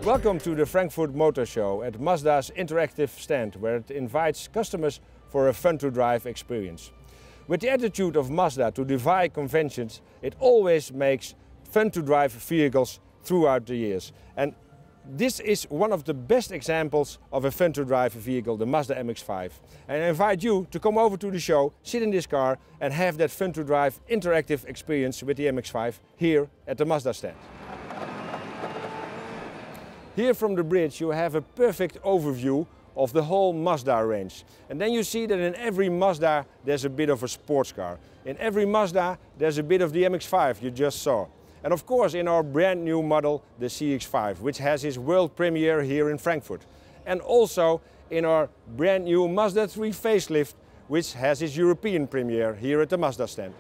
Welcome to the Frankfurt Motor Show at Mazda's interactive stand, where it invites customers for a fun-to-drive experience. With the attitude of Mazda to defy conventions, it always makes fun-to-drive vehicles throughout the years. And this is one of the best examples of a fun-to-drive vehicle, the Mazda MX-5. And I invite you to come over to the show, sit in this car and have that fun-to-drive interactive experience with the MX-5 here at the Mazda stand. Here from the bridge you have a perfect overview of the whole Mazda range. And then you see that in every Mazda there's a bit of a sports car. In every Mazda there's a bit of the MX-5 you just saw. And of course in our brand new model, the CX-5, which has its world premiere here in Frankfurt. And also in our brand new Mazda 3 facelift, which has its European premiere here at the Mazda stand.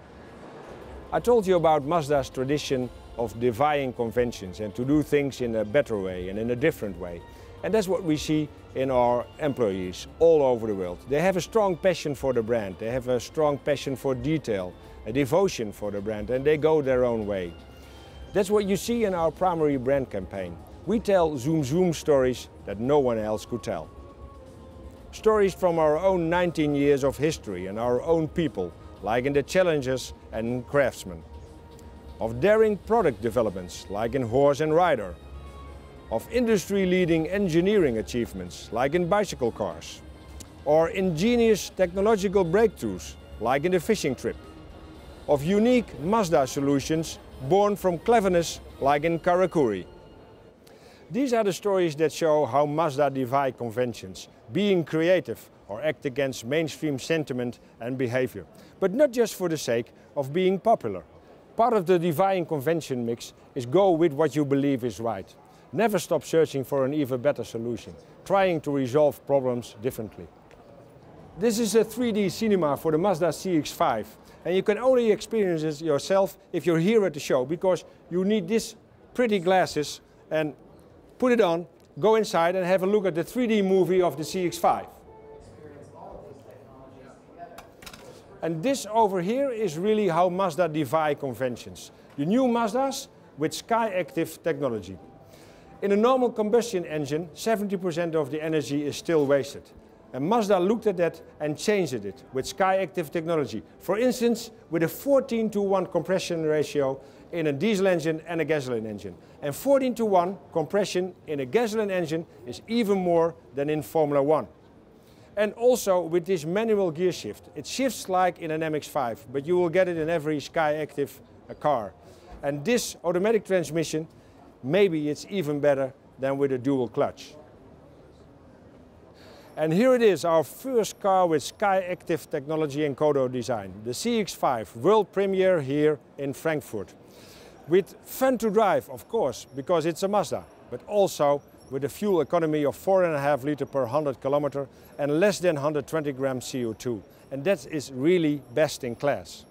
I told you about Mazda's tradition of defying conventions and to do things in a better way and in a different way. And that's what we see in our employees all over the world. They have a strong passion for the brand, they have a strong passion for detail, a devotion for the brand, and they go their own way. That's what you see in our primary brand campaign. We tell zoom zoom stories that no one else could tell. Stories from our own 19 years of history and our own people, like in the Challengers and Craftsmen. Of daring product developments, like in Horse and Rider. Of industry-leading engineering achievements, like in bicycle cars. Or ingenious technological breakthroughs, like in the fishing trip. Of unique Mazda solutions born from cleverness, like in Karakuri. These are the stories that show how Mazda defy conventions, being creative or act against mainstream sentiment and behavior. But not just for the sake of being popular. Part of the defying convention mix is go with what you believe is right. Never stop searching for an even better solution, trying to resolve problems differently. This is a 3D cinema for the Mazda CX-5, and you can only experience it yourself if you're here at the show, because you need these pretty glasses and put it on, go inside and have a look at the 3D movie of the CX-5. And this over here is really how Mazda defy conventions. The new Mazdas with SkyActiv technology. In a normal combustion engine, 70% of the energy is still wasted. And Mazda looked at that and changed it with SkyActiv technology. For instance, with a 14:1 compression ratio in a diesel engine and a gasoline engine. And 14:1 compression in a gasoline engine is even more than in Formula 1. And also with this manual gear shift. It shifts like in an MX-5, but you will get it in every SkyActiv car. And this automatic transmission, maybe it's even better than with a dual clutch. And here it is, our first car with SkyActiv technology and Kodo design. The CX-5, world premiere here in Frankfurt. With fun to drive, of course, because it's a Mazda, but also with a fuel economy of 4.5 liters per 100 kilometers and less than 120 grams CO2. And that is really best in class.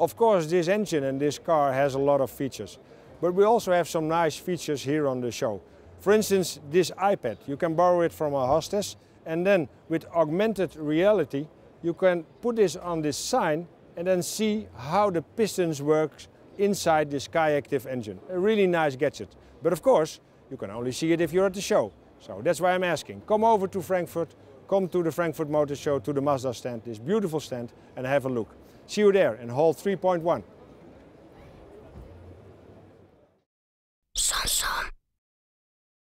Of course, this engine and this car has a lot of features, but we also have some nice features here on the show. For instance, this iPad, you can borrow it from a hostess, and then with augmented reality, you can put this on this sign and then see how the pistons work inside the SkyActiv engine. A really nice gadget. But of course, you can only see it if you're at the show. So that's why I'm asking. Come over to Frankfurt, come to the Frankfurt Motor Show, to the Mazda stand, this beautiful stand, and have a look. See you there in hall 3.1.